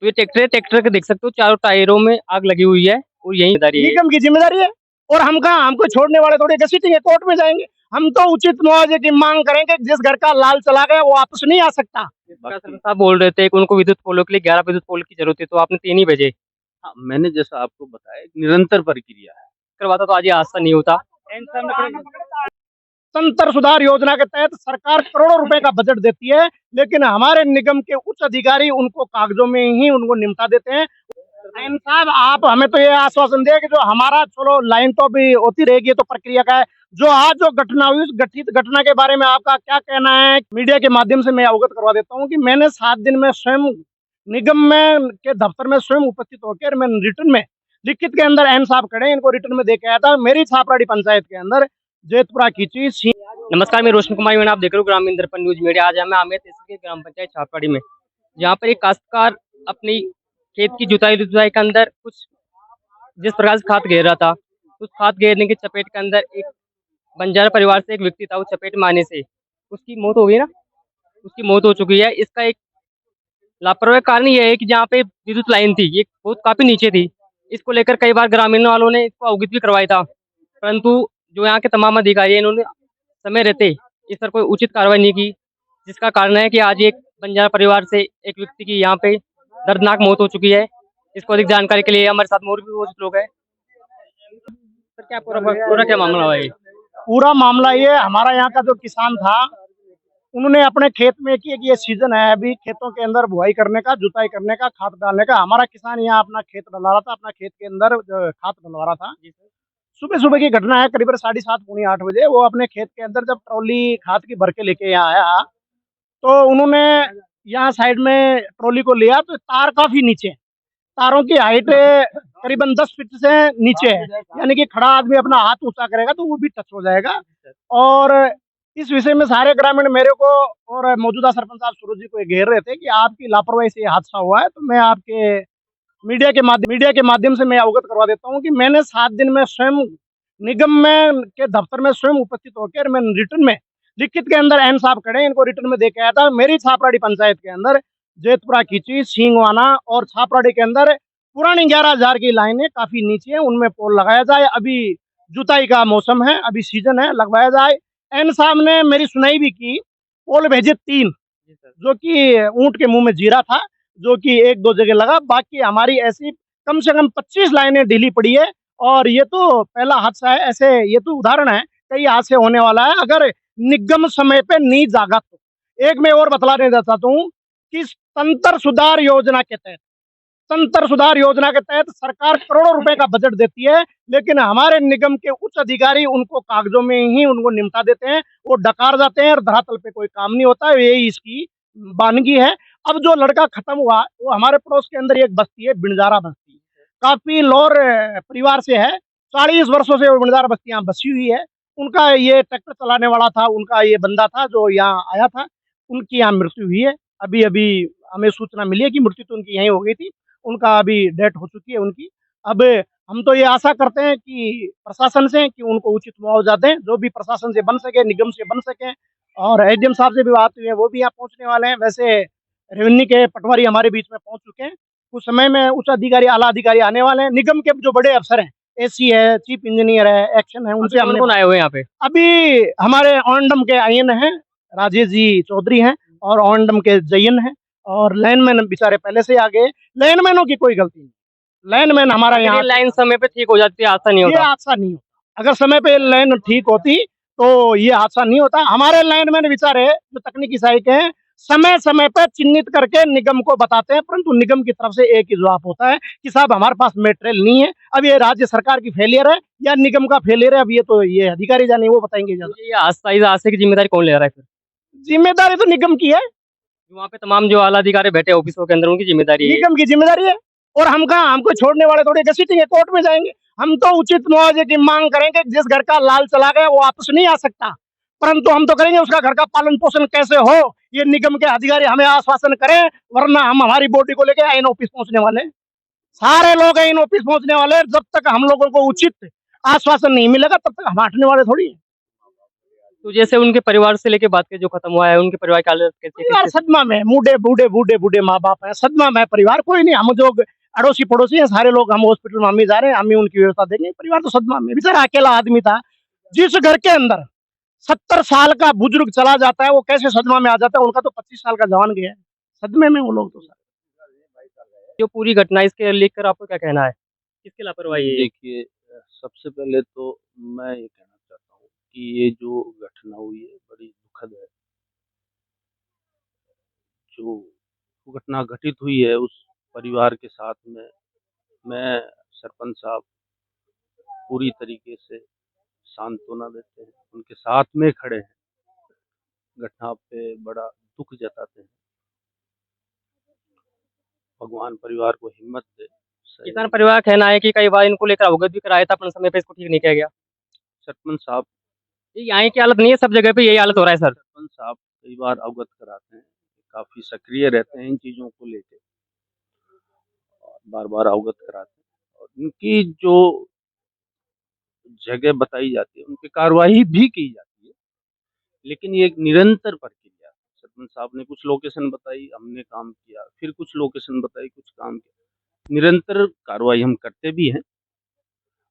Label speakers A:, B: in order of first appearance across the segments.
A: तो ये ट्रैक्टर के देख सकते हो चारों टायरों में आग लगी हुई है और यही जिम्मेदारी है।
B: निगम की जिम्मेदारी है। और हम कहा हमको छोड़ने वाले थोड़ी घसीटेंगे, कोर्ट में जाएंगे। हम तो उचित मुआवजे की मांग करेंगे। जिस घर का लाल चला गया वो वापस नहीं आ सकता।
A: सरपंच साहब बोल रहे थे कि उनको विद्युत पोलों के लिए 11 विद्युत पोल की जरूरत है, तो आपने 3 ही भेजे।
C: हाँ, मैंने जैसा आपको बताया एक निरंतर प्रक्रिया है।
A: करवाता तो आज ये हादसा नहीं होता।
B: तंत्र सुधार योजना के तहत सरकार करोड़ों रुपए का बजट देती है, लेकिन हमारे निगम के उच्च अधिकारी उनको कागजों में ही उनको निपटा देते हैं। एम साहब, आप हमें तो ये आश्वासन दे कि जो हमारा, चलो लाइन तो अभी होती रहेगी, तो प्रक्रिया का है। जो आज जो घटना हुई, उस घटित घटना के बारे में आपका क्या कहना है? मीडिया के माध्यम से मैं अवगत करवा देता हूँ कि मैंने 7 दिन में स्वयं निगम में के दफ्तर में स्वयं उपस्थित होकर मैं रिटर्न में लिखित के अंदर एम साहब खड़े, इनको रिटर्न में दे के आया था। मेरी छापराड़ी पंचायत के अंदर जेतपुरा खींची।
A: नमस्कार, मैं रोशन कुमार मैंने आप देख रहे हो ग्रामीण दर्पण न्यूज मीडिया। आज हमें आमिर तहसील के ग्राम पंचायत छापराड़ी में, जहाँ पर एक काश्तकार अपनी खेत की जुताई के अंदर कुछ जिस प्रकार से खाद घेर रहा था, उस खाद घेरने की चपेट के अंदर एक बंजारा परिवार से एक व्यक्ति था, वो चपेट में आने से उसकी मौत हो गई ना, उसकी मौत हो चुकी है। इसका एक लापरवाही कारण यह है कि जहाँ पे विद्युत लाइन थी, ये बहुत काफी नीचे थी। इसको लेकर कई बार ग्रामीण वालों ने इसको अवगत भी करवाया था, परंतु जो यहाँ के तमाम अधिकारी हैं, इन्होंने समय रहते इस पर कोई उचित कार्रवाई नहीं की, जिसका कारण है कि आज एक बंजारा परिवार से एक व्यक्ति की यहाँ पे दर्दनाक मौत हो चुकी है। इसको अधिक जानकारी के लिए हमारे साथ और भी बहुत लोग हैं। सर, क्या पूरा क्या मामला हुआ है?
B: पूरा मामला ये, हमारा यहाँ का जो किसान था, उन्होंने अपने खेत में कि ये सीजन है अभी खेतों के अंदर बुआई करने का, जुताई करने का, खाद डालने का। हमारा किसान यहाँ अपना खेत डला रहा था, अपना खेत के अंदर खाद डलवा रहा था। सुबह सुबह की घटना है, करीब 7:30 पौने 8 बजे। वो अपने खेत के अंदर जब ट्रॉली खाद की भर के लेके यहाँ आया, तो उन्होंने यहाँ साइड में ट्रॉली को लिया, तो तार काफी नीचे, तारों की हाइट करीबन 10 फीट से नीचे है। यानी कि खड़ा आदमी अपना हाथ ऊंचा करेगा तो वो भी टच हो जाएगा। और इस विषय में सारे ग्रामीण मेरे को और मौजूदा सरपंच साहब सूरज जी को ये घेर रहे थे कि आपकी लापरवाही से ये हादसा हुआ है। तो मैं आपके मीडिया के माध्यम से मैं अवगत करवा देता हूँ कि मैंने 7 दिन में स्वयं निगम में के दफ्तर में स्वयं उपस्थित होकर मैं रिटर्न में लिखित के अंदर एम साहब खड़े, इनको रिटर्न में दे के आया था। मेरी छापराड़ी पंचायत के अंदर जेतपुरा खींची, सिंगवाना और छापराड़ी के अंदर पुरानी 11,000 की लाइनें काफी नीचे है, उनमें पोल लगाया जाए। अभी जुताई का मौसम है, अभी सीजन है, लगवाया जाए। एम साहब ने मेरी सुनाई भी की। पोल भेजे 3, जो कि ऊंट के मुंह में जीरा था, जो कि 1-2 जगह लगा। बाकी हमारी ऐसी कम से कम 25 लाइनें ढीली पड़ी है। और ये तो पहला हादसा है, ऐसे ये तो उदाहरण है, कई हादसे होने वाला है अगर निगम समय पे नहीं जागा तो। एक मैं और बतलाने चाहता हूँ कि तंत्र सुधार योजना के तहत सरकार करोड़ों रुपए का बजट देती है, लेकिन हमारे निगम के उच्च अधिकारी उनको कागजों में ही उनको निपटा देते हैं। वो डकार जाते हैं और धरातल पे कोई काम नहीं होता है। यही इसकी वानगी है। अब जो लड़का खत्म हुआ, वो हमारे पड़ोस के अंदर एक बस्ती है, बिणजारा बस्ती, काफी लोर परिवार से है। 40 वर्षों से वो बिणजारा बस्ती यहाँ बसी हुई है। उनका ये ट्रैक्टर चलाने वाला था, उनका ये बंदा था जो यहाँ आया था, उनकी यहाँ मृत्यु हुई है। अभी अभी हमें सूचना मिली है कि मृत्यु तो उनकी यहीं हो गई थी, उनका अभी डेथ हो चुकी है उनकी। अब हम तो ये आशा करते हैं कि प्रशासन से कि उनको उचित मुआवजा दें, जो भी प्रशासन से बन सके, निगम से बन सके। और एसडीएम साहब से भी बात हुई है, वो भी यहाँ पहुंचने वाले हैं। वैसे रेवेन्यू के पटवारी हमारे बीच में पहुंच चुके हैं। कुछ समय में उच्च अधिकारी, आला अधिकारी आने वाले हैं। निगम के जो बड़े अफसर हैं, एसी है, चीफ इंजीनियर है, एक्शन है, उनसे हमने
A: कौन आए हुए यहाँ पे?
B: अभी हमारे ओंडम के आईएन हैं, राजेश जी चौधरी हैं, और ओंडम के जयन हैं, और लाइनमैन बेचारे पहले से आ गए। लाइनमैनों की कोई गलती नहीं, लाइनमैन हमारा यहाँ
A: लाइन समय पे ठीक हो जाती है, हादसा नहीं
B: ये
A: होता।
B: हादसा नहीं होता। अगर समय पे लाइन ठीक होती तो ये हादसा नहीं होता। हमारे लाइनमैन बेचारे जो तकनीकी सहायक हैं, समय समय पर चिन्हित करके निगम को बताते हैं, परंतु निगम की तरफ से एक ही जवाब होता है कि साहब हमारे पास मेटेरियल नहीं है। अब ये राज्य सरकार की फेलियर है या निगम का फेलियर है, अब ये तो ये अधिकारी जाने, वो बताएंगे ज्यादा।
A: ये हादसा, इस हादसे की जिम्मेदारी कौन ले रहा है फिर?
B: जिम्मेदारी तो निगम की है।
A: वहाँ पे तमाम जो आला अधिकारी बैठे ऑफिसों के अंदर, उनकी जिम्मेदारी है।
B: निगम की जिम्मेदारी है। और हम कहा हमको छोड़ने वाले थोड़ी घसीटेंगे, कोर्ट में जाएंगे। हम तो उचित मुआवजे की मांग करेंगे। जिस घर का लाल चला गया वो वापस नहीं आ सकता, परंतु हम तो करेंगे उसका घर का पालन पोषण कैसे हो, ये निगम के अधिकारी हमें आश्वासन करें, वरना हम हमारी बॉडी को लेकर आईएन ऑफिस पहुंचने वाले हैं। सारे लोग आईएन ऑफिस पहुंचने वाले हैं। जब तक हम लोगों को उचित आश्वासन नहीं मिलेगा, तब तक हम हटने वाले थोड़ी है।
A: तो जैसे उनके परिवार से लेके बात के जो खत्म हुआ है, उनके परिवार की हालत कैसी
B: परिवार
A: कैसे?
B: सदमा में, बूढ़े बूढ़े बूढ़े बूढ़े माँ बाप है, सदमा में है परिवार, कोई नहीं। हम जो अड़ोसी पड़ोसी हैं सारे लोग, हम हॉस्पिटल में हम ही जा रहे हैं, हम ही उनकी व्यवस्था देंगे। परिवार तो सदमा में, बेचारा अकेला आदमी था। जिस घर के अंदर 70 साल का बुजुर्ग चला जाता है, वो कैसे सदमा में आ जाता है? उनका तो 25 साल का जवान गया है, सदमे में वो लोग तो।
A: जो पूरी घटना है, इसके लेकर आपको क्या कहना है? किसकी लापरवाही है ये?
C: देखिए, सबसे पहले तो मैं ये कहना चाहता हूँ कि ये जो घटना हुई है बड़ी दुखद है। जो घटना घटित हुई है उस परिवार के साथ में मैं सरपंच साहब पूरी तरीके से सांत्वना देते हैं, उनके साथ में खड़े हैं, घटना पे बड़ा दुख जताते हैं। भगवान परिवार को हिम्मत दे। सही
A: किसान परिवार का कहना है कि कई बार इनको लेकर अवगत भी कराया था, अपने समय पे इसको ठीक नहीं किया गया।
C: सरपंच साहब
A: ये यहाँ की हालत नहीं है, सब जगह पे यही हालत हो रहा है सर।
C: सरपंच साहब कई बार अवगत कराते हैं, काफी सक्रिय रहते हैं इन चीजों को लेके और बार बार अवगत कराते हैं और इनकी जो जगह बताई जाती है उन पे कार्रवाई भी की जाती है, लेकिन ये एक निरंतर प्रक्रिया है। सरपंच साहब ने कुछ लोकेशन बताई, हमने काम किया, फिर कुछ लोकेशन बताई, कुछ काम किया। निरंतर कार्रवाई हम करते भी हैं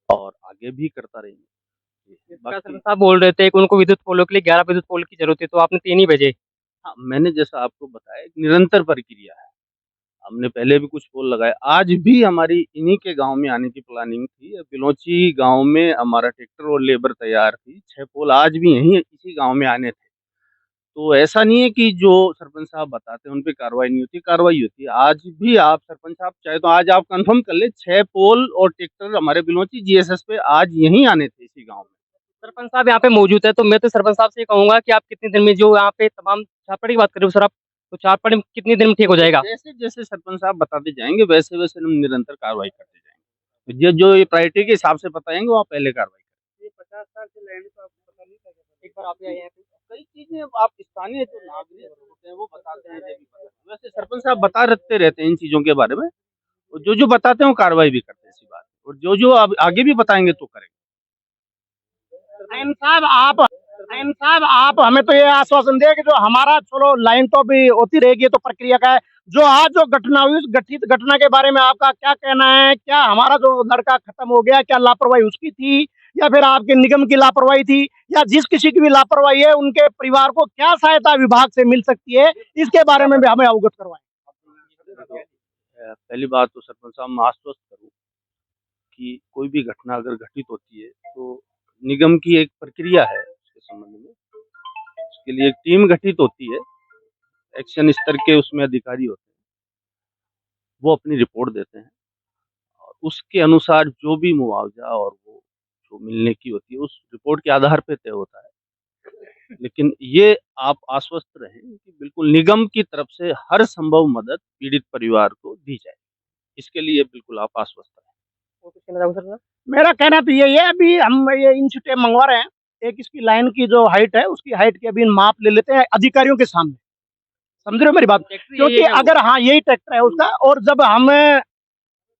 C: और आगे भी करता रहेंगे। बाकी
A: साहब बोल रहे थे कि उनको विद्युत पोलों के लिए 11 विद्युत पोल की जरूरत है, तो आपने 3 ही भेजे।
C: हाँ, मैंने जैसा आपको बताया एक निरंतर प्रक्रिया है। हमने पहले भी कुछ पोल लगाए, आज भी हमारी इन्हीं के गांव में आने की प्लानिंग थी। बिलोची गांव में हमारा ट्रैक्टर और लेबर तैयार थी, 6 पोल आज भी यहीं इसी गांव में आने थे। तो ऐसा नहीं है कि जो सरपंच साहब बताते हैं उन पे कार्रवाई नहीं होती, कार्रवाई होती है। आज भी आप सरपंच साहब चाहे तो आज आप कंफर्म कर ले, 6 पोल और ट्रैक्टर हमारे बिलोची जीएसएस पे आज यहीं आने थे इसी गांव में।
A: सरपंच साहब यहाँ पे मौजूद है, तो मैं तो सरपंच साहब से ये कहूंगा कि आप कितने दिन में, जो यहाँ पे तमाम छापड़ की बात कर रहे हो सर आप, तो छापड़ में कितने दिन में ठीक हो जाएगा?
C: जैसे जैसे सरपंच साहब बताते जाएंगे वैसे वैसे हम निरंतर कार्रवाई करते जाएंगे। जो जो ये प्रायोरिटी के हिसाब से बताएंगे वो पहले कार्रवाई करेंगे। ये 50 साल से लैंड तो आपको पता नहीं था, एक बार आप यहाँ पे कई चीजें आप स्थानीय जो नागरिक होते हैं वो बताते हैं, जब भी पता है। वैसे सरपंच साहब बता रहते हैं इन चीजों के बारे में, और जो जो बताते हैं वो कार्रवाई भी करते हैं इसी बात, और जो जो अब आगे भी बताएंगे तो करेंगे।
B: आयन साहब आप हमें तो ये आश्वासन दिया कि जो हमारा, चलो लाइन तो भी होती रहेगी, तो प्रक्रिया का है। जो आज जो घटना हुई उस घटित घटना के बारे में आपका क्या कहना है? क्या हमारा जो लड़का खत्म हो गया, क्या लापरवाही उसकी थी या फिर आपके निगम की लापरवाही थी, या जिस किसी की भी लापरवाही है उनके परिवार को क्या सहायता विभाग से मिल सकती है, इसके बारे में भी हमें अवगत करवाएं।
C: पहली बात तो सरपंच साहब मैं आश्वस्त करूँ कि कोई भी घटना अगर घटित होती है तो निगम की एक प्रक्रिया है उसके संबंध में। उसके लिए एक टीम गठित होती है, एक्शन स्तर के उसमें अधिकारी होते हैं, वो अपनी रिपोर्ट देते हैं और उसके अनुसार जो भी मुआवजा और वो जो मिलने की होती है उस रिपोर्ट के आधार पे तय होता है। लेकिन ये आप आश्वस्त रहें कि बिल्कुल निगम की तरफ से हर संभव मदद पीड़ित परिवार को दी जाए, इसके लिए बिल्कुल आप आश्वस्त रहें।
A: और कुछ कहना चाहोगे सर?
B: मेरा कहना तो यही है, अभी हम ये इंच टेप मंगवा रहे हैं, एक इसकी लाइन की जो हाइट है उसकी हाइट की अभी माप ले लेते हैं अधिकारियों के सामने। समझ रहे हो मेरी बात? क्योंकि अगर हाँ यही ट्रैक्टर है उसका, और जब हम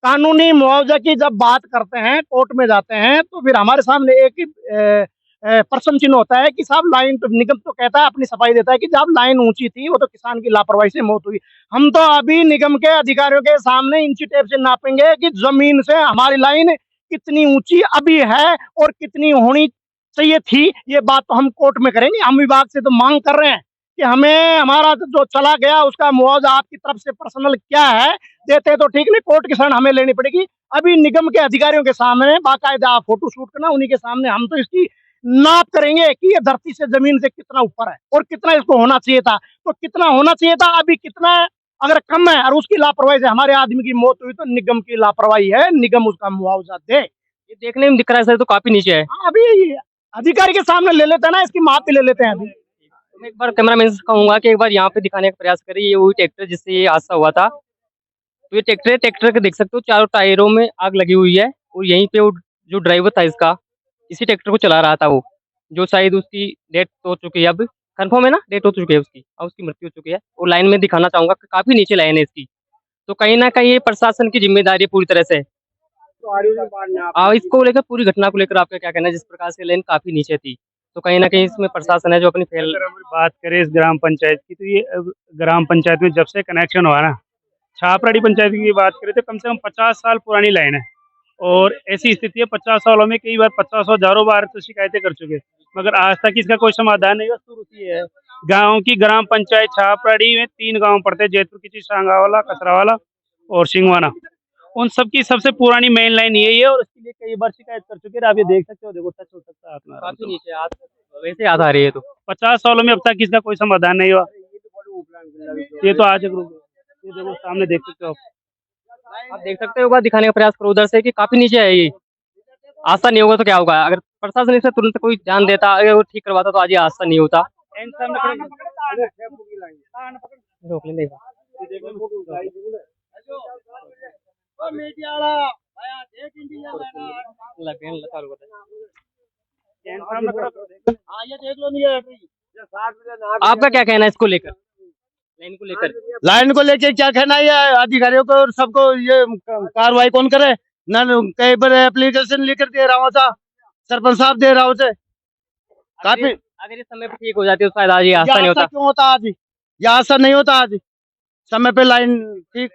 B: कानूनी मुआवजा की जब बात करते हैं, कोर्ट में जाते हैं, तो फिर हमारे सामने एक ही प्रश्न चिन्ह होता है कि साहब लाइन तो, निगम तो कहता है, अपनी सफाई देता है कि जब लाइन ऊंची थी वो तो किसान की लापरवाही से मौत हुई। हम तो अभी निगम के अधिकारियों के सामने इंची टेप से नापेंगे कि जमीन से हमारी लाइन कितनी ऊंची अभी है और कितनी होनी चाहिए थी। ये बात तो हम कोर्ट में करेंगे। हम विभाग से तो मांग कर रहे हैं कि हमें हमारा जो चला गया उसका मुआवजा आपकी तरफ से पर्सनल क्या है, देते हैं तो ठीक, नहीं कोर्ट की शरण हमें लेनी पड़ेगी। अभी निगम के अधिकारियों के सामने बाकायदा फोटो शूट करना, उन्हीं के सामने हम तो इसकी नाप करेंगे कि ये धरती से जमीन से कितना ऊपर है और कितना इसको होना चाहिए था। तो कितना होना चाहिए था, अभी कितना है, अगर कम है और उसकी लापरवाही से हमारे आदमी की मौत हुई तो निगम की लापरवाही है, निगम उसका मुआवजा दे।
A: ये देखने में दिख रहा है सर, तो काफी नीचे है।
B: अभी अधिकारी के सामने ले लेते हैं ना, इसकी माप भी ले लेते हैं अभी।
A: मैं एक बार कैमरामैन से कहूंगा कि एक बार यहाँ पे दिखाने का प्रयास करिए, ये वही ट्रैक्टर जिससे ये हादसा हुआ था। तो ये ट्रैक्टर है, ट्रैक्टर के देख सकते हो चारों टायरों में आग लगी हुई है, और यहीं पे वो जो ड्राइवर था इसका, इसी ट्रैक्टर को चला रहा था वो, जो शायद उसकी डेथ हो चुकी है, अब कंफर्म है ना, डेथ हो चुकी है उसकी, और उसकी मृत्यु हो चुकी है। और लाइन में दिखाना चाहूंगा कि काफी नीचे लाइन है इसकी, तो कहीं ना कहीं ये प्रशासन की जिम्मेदारी है पूरी तरह से। इसको लेकर, पूरी घटना को लेकर आपका क्या कहना है, जिस प्रकार से लाइन काफी नीचे थी, तो कहीं ना कहीं इसमें प्रशासन है जो अपनी फेल।
D: अगर हम बात करें इस ग्राम पंचायत की, तो ये ग्राम पंचायत में जब से कनेक्शन हुआ ना, छापराड़ी पंचायत की बात करें तो कम से कम 50 साल पुरानी लाइन है। और ऐसी स्थिति है 50 सालों में कई बार 50 हजारों बार तो शिकायतें कर चुके, मगर आज तक इसका कोई समाधान नहीं हुआ। शुरू से है गाँव की ग्राम पंचायत छापराड़ी में 3 गांव पड़ते हैं, जैतपुर की शांगावाला, कसरावाला और सिंगवाना। उन सबकी सबसे पुरानी मेन लाइन यही है और उसके लिए कई बार शिकायत कर चुके हैं। आप ये देख सकते हो, देखो टच हो सकता है अपना,
A: काफी नीचे वैसे याद आ रही है तो
D: 50 सालों में अब तक इसका कोई समाधान नहीं हुआ। ये तो आज एक ये देखो सामने देख सकते हो
A: आप देख सकते हो, दिखाने का प्रयास करो उधर से कि काफी नीचे है ये। आस्था नहीं होगा तो क्या होगा? अगर प्रशासन इसे तुरंत कोई ध्यान देता, अगर वो ठीक करवाता तो आज ये आस्था नहीं होता। रोक लेंगे आपका क्या कहना है इसको लेकर, लाइन को लेकर?
B: लाइन को लेके क्या कहना है, ये अधिकारियों को और सबको ये कार्रवाई कौन करे ना। कई बार एप्लीकेशन लेकर दे रहा हूँ था, सरपंच साहब दे रहा हूँ काफी।
A: अगर इस समय पे ठीक हो जाती है तो शायद आज ये आस्था नहीं होता।
B: क्यों होता आज? ये आस्था नहीं होता आज समय पे लाइन ठीक।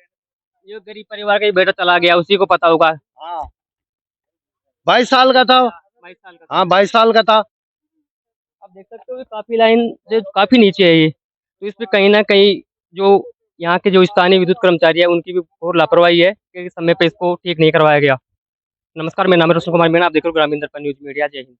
A: जो गरीब परिवार का ही बेटा चला गया उसी को पता होगा।
B: हाँ 22 साल का था।
A: 22 साल का।
B: हाँ 22 साल का था।
A: आप देख सकते हो कि काफी लाइन जो काफी नीचे है ये, तो इस पे कहीं ना कहीं जो यहाँ के जो स्थानीय विद्युत कर्मचारी है उनकी भी बहुत लापरवाही है कि समय पे इसको ठीक नहीं करवाया गया। नमस्कार, मेरा नाम है रोशन कुमार मीणा, आप देख रहे हो ग्रामीण दर्पण न्यूज मीडिया। जय हिंद।